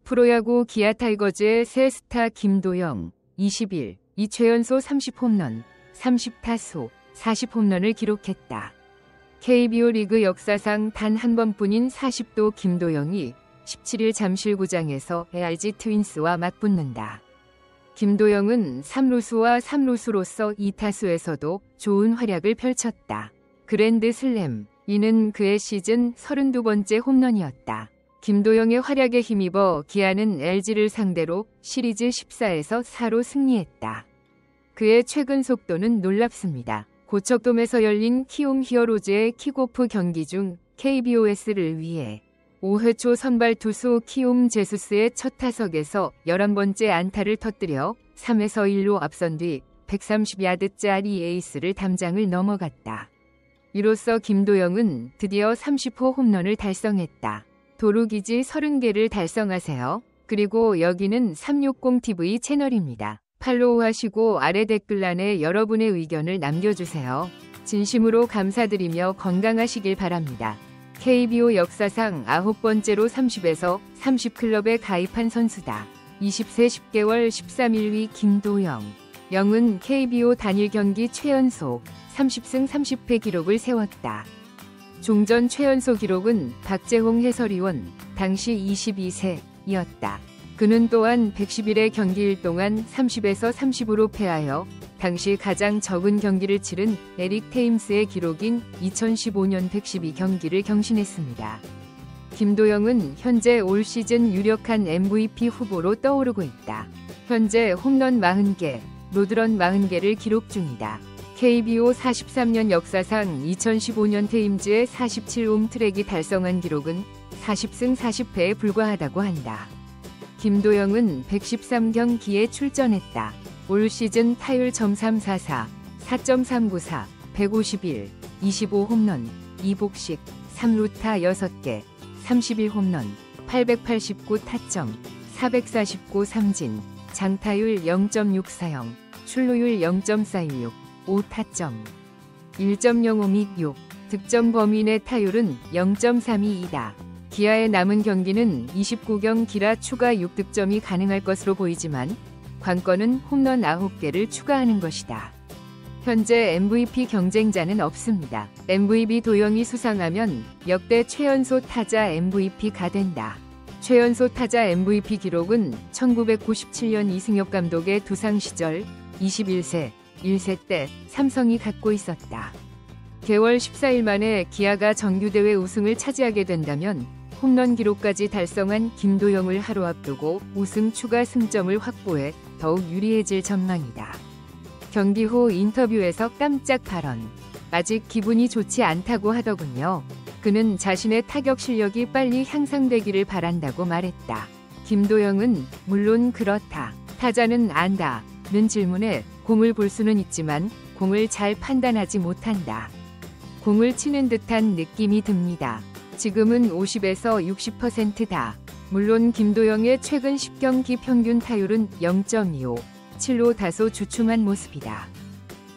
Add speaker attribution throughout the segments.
Speaker 1: 프로야구 기아 타이거즈의 새 스타 김도영 20일 2최연소 30홈런, 30타수, 40홈런을 기록했다. KBO 리그 역사상 단 한 번뿐인 40도 김도영이 17일 잠실구장에서 LG 트윈스와 맞붙는다. 김도영은 3루수와 3루수로서 2타수에서도 좋은 활약을 펼쳤다. 그랜드 슬램, 이는 그의 시즌 32번째 홈런이었다. 김도영의 활약에 힘입어 기아는 LG를 상대로 시리즈 14에서 4로 승리했다. 그의 최근 속도는 놀랍습니다. 고척돔에서 열린 키움 히어로즈의 킥오프 경기 중 KBOS를 위해 5회 초 선발 투수 키움 제수스의 첫 타석에서 11번째 안타를 터뜨려 3에서 1로 앞선 뒤 130야드짜리 에이스를 담장을 넘어갔다. 이로써 김도영은 드디어 30호 홈런을 달성했다. 도루기지 30개를 달성하세요. 그리고 여기는 360TV 채널입니다. 팔로우하시고 아래 댓글란에 여러분의 의견을 남겨주세요. 진심으로 감사드리며 건강하시길 바랍니다. KBO 역사상 9번째로 30에서 30클럽에 가입한 선수다. 20세 10개월 13일 김도영. 영은 KBO 단일 경기 최연소 30승 30패 기록을 세웠다. 종전 최연소 기록은 박재홍 해설위원, 당시 22세이었다. 그는 또한 110일의 경기일 동안 30에서 30으로 패하여 당시 가장 적은 경기를 치른 에릭 테임스의 기록인 2015년 112경기를 경신했습니다. 김도영은 현재 올 시즌 유력한 MVP 후보로 떠오르고 있다. 현재 홈런 40개, 로드런 40개를 기록 중이다. KBO 43년 역사상 2015년 테임즈의 47홈 트랙이 달성한 기록은 40승 40패에 불과하다고 한다. 김도영은 113경기에 출전했다. 올 시즌 타율 .344, 4.394, 151, 25홈런, 2복식, 3루타 6개, 31홈런, 889타점, 449 삼진, 장타율 0.640, 출루율 0.416, 5타점, 1.05및 6, 득점 범위 내 타율은 0.322다. 기아의 남은 경기는 29경기라 추가 6득점이 가능할 것으로 보이지만 관건은 홈런 9개를 추가하는 것이다. 현재 MVP 경쟁자는 없습니다. MVP 도영이 수상하면 역대 최연소 타자 MVP가 된다. 최연소 타자 MVP 기록은 1997년 이승엽 감독의 두상 시절 21세, 1세 때 삼성이 갖고 있었다. 개월 14일 만에 기아가 정규대회 우승을 차지하게 된다면 홈런 기록까지 달성한 김도영을 하루 앞두고 우승 추가 승점을 확보해 더욱 유리해질 전망이다. 경기 후 인터뷰에서 깜짝 발언. 아직 기분이 좋지 않다고 하더군요. 그는 자신의 타격 실력이 빨리 향상되기를 바란다고 말했다. 김도영은 물론 그렇다. 타자는 안다. 는 질문에 공을 볼 수는 있지만 공을 잘 판단하지 못한다. 공을 치는 듯한 느낌이 듭니다. 지금은 50에서 60%다. 물론 김도영의 최근 10경기 평균 타율은 0.25, 7로 다소 주춤한 모습이다.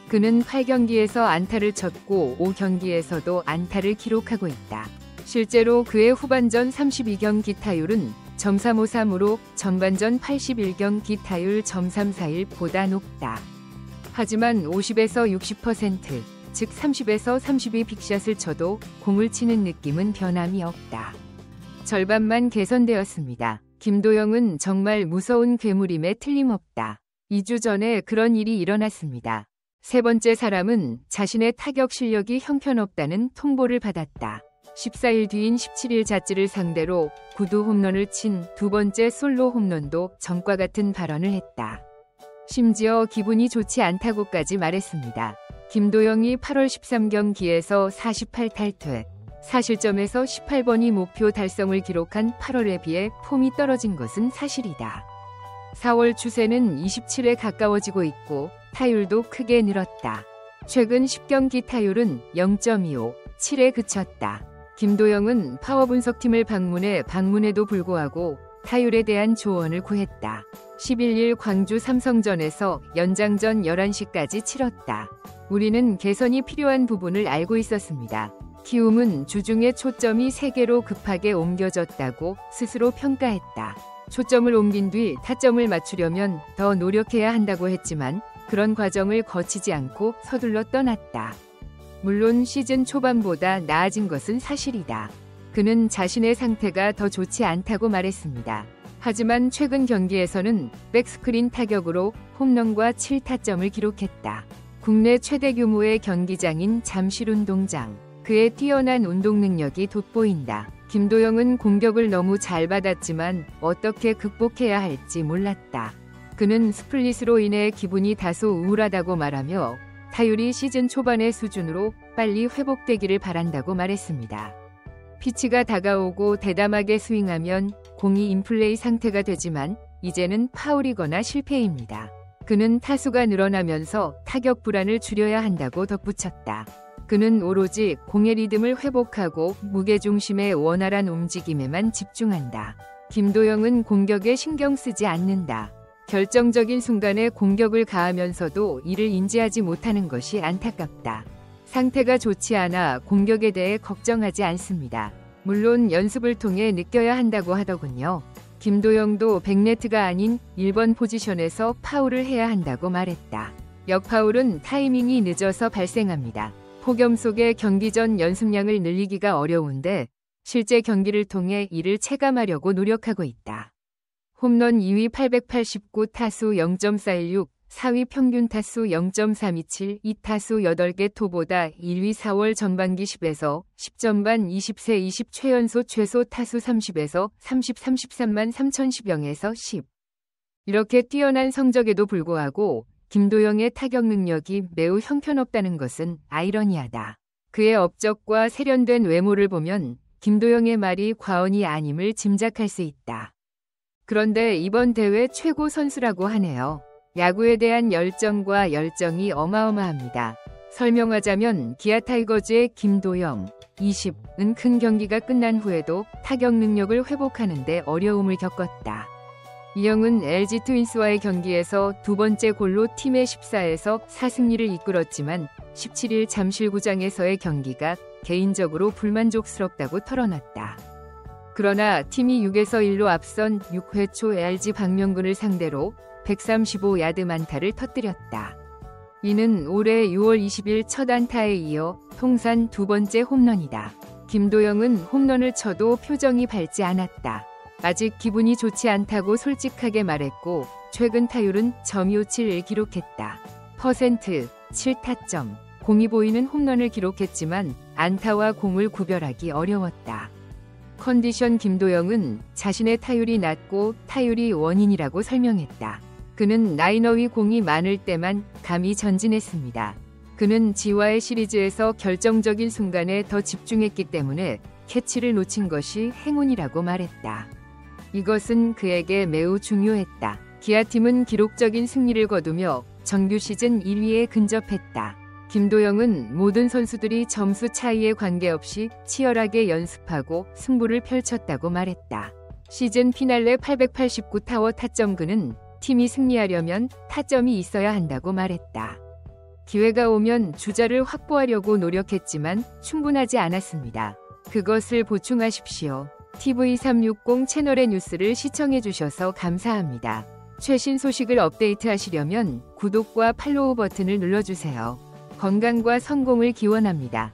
Speaker 1: 그는 8경기에서 안타를 쳤고 5경기에서도 안타를 기록하고 있다. 실제로 그의 후반전 32경기 타율은 .353으로 전반전 81경기 타율 .341보다 높다. 하지만 50에서 60%, 즉 30에서 32 빅샷을 쳐도 공을 치는 느낌은 변함이 없다. 절반만 개선되었습니다. 김도영은 정말 무서운 괴물임에 틀림없다. 2주 전에 그런 일이 일어났습니다. 세 번째 사람은 자신의 타격 실력이 형편없다는 통보를 받았다. 14일 뒤인 17일 자찌를 상대로 9두 홈런을 친 두 번째 솔로 홈런도 전과 같은 발언을 했다. 심지어 기분이 좋지 않다고까지 말했습니다. 김도영이 8월 13경기에서 48탈퇴, 4실점에서 18번이 목표 달성을 기록한 8월에 비해 폼이 떨어진 것은 사실이다. 4월 추세는 27에 가까워지고 있고 타율도 크게 늘었다. 최근 10경기 타율은 0.25, 7에 그쳤다. 김도영은 파워 분석팀을 방문에도 불구하고 타율에 대한 조언을 구했다. 11일 광주 삼성전에서 연장전 11시까지 치렀다. 우리는 개선이 필요한 부분을 알고 있었습니다. 키움은 주중에 초점이 3개로 급하게 옮겨졌다고 스스로 평가했다. 초점을 옮긴 뒤 타점을 맞추려면 더 노력해야 한다고 했지만 그런 과정을 거치지 않고 서둘러 떠났다. 물론 시즌 초반보다 나아진 것은 사실이다. 그는 자신의 상태가 더 좋지 않다고 말했습니다. 하지만 최근 경기에서는 백스크린 타격으로 홈런과 7타점을 기록했다. 국내 최대 규모의 경기장인 잠실운동장. 그의 뛰어난 운동 능력이 돋보인다. 김도영은 공격을 너무 잘 받았지만 어떻게 극복해야 할지 몰랐다. 그는 스플릿으로 인해 기분이 다소 우울하다고 말하며 타율이 시즌 초반의 수준으로 빨리 회복되기를 바란다고 말했습니다. 피치가 다가오고 대담하게 스윙하면 공이 인플레이 상태가 되지만 이제는 파울이거나 실패입니다. 그는 타수가 늘어나면서 타격 불안을 줄여야 한다고 덧붙였다. 그는 오로지 공의 리듬을 회복하고 무게중심의 원활한 움직임에만 집중한다. 김도영은 공격에 신경 쓰지 않는다. 결정적인 순간에 공격을 가하면서도 이를 인지하지 못하는 것이 안타깝다. 상태가 좋지 않아 공격에 대해 걱정하지 않습니다. 물론 연습을 통해 느껴야 한다고 하더군요. 김도영도 100네트가 아닌 1번 포지션에서 파울을 해야 한다고 말했다. 역파울은 타이밍이 늦어서 발생합니다. 폭염 속에 경기 전 연습량을 늘리기가 어려운데 실제 경기를 통해 이를 체감하려고 노력하고 있다. 홈런 2위 889 타수 0.416, 4위 평균 타수 0.327, 2타수 8개 토보다 1위 4월 전반기 10에서 10전반 20세 20 최연소 최소 타수 30에서 30 33만 3010에서 10. 이렇게 뛰어난 성적에도 불구하고 김도영의 타격 능력이 매우 형편없다는 것은 아이러니하다. 그의 업적과 세련된 외모를 보면 김도영의 말이 과언이 아님을 짐작할 수 있다. 그런데 이번 대회 최고 선수라고 하네요. 야구에 대한 열정과 열정이 어마어마합니다. 설명하자면 기아 타이거즈의 김도영, 20은 큰 경기가 끝난 후에도 타격 능력을 회복하는 데 어려움을 겪었다. 이 형은 LG 트윈스와의 경기에서 두 번째 골로 팀의 14에서 4승리를 이끌었지만 17일 잠실구장에서의 경기가 개인적으로 불만족스럽다고 털어놨다. 그러나 팀이 6에서 1로 앞선 6회 초 LG 박명근을 상대로 135야드 만타를 터뜨렸다. 이는 올해 6월 20일 첫 안타에 이어 통산 두 번째 홈런이다. 김도영은 홈런을 쳐도 표정이 밝지 않았다. 아직 기분이 좋지 않다고 솔직하게 말했고 최근 타율은 .257을 기록했다. 퍼센트 7타점. 공이 보이는 홈런을 기록했지만 안타와 공을 구별하기 어려웠다. 컨디션 김도영은 자신의 타율이 낮고 타율이 원인이라고 설명했다. 그는 라이너 위 공이 많을 때만 감히 전진했습니다. 그는 지와의 시리즈에서 결정적인 순간에 더 집중했기 때문에 캐치를 놓친 것이 행운이라고 말했다. 이것은 그에게 매우 중요했다. 기아팀은 기록적인 승리를 거두며 정규 시즌 1위에 근접했다. 김도영은 모든 선수들이 점수 차이에 관계없이 치열하게 연습하고 승부를 펼쳤다고 말했다. 시즌 피날레 889 타워 타점그는 팀이 승리하려면 타점이 있어야 한다고 말했다. 기회가 오면 주자를 확보하려고 노력했지만 충분하지 않았습니다. 그것을 보충하십시오. TV360 채널의 뉴스를 시청해주셔서 감사합니다. 최신 소식을 업데이트하시려면 구독과 팔로우 버튼을 눌러주세요. 건강과 성공을 기원합니다.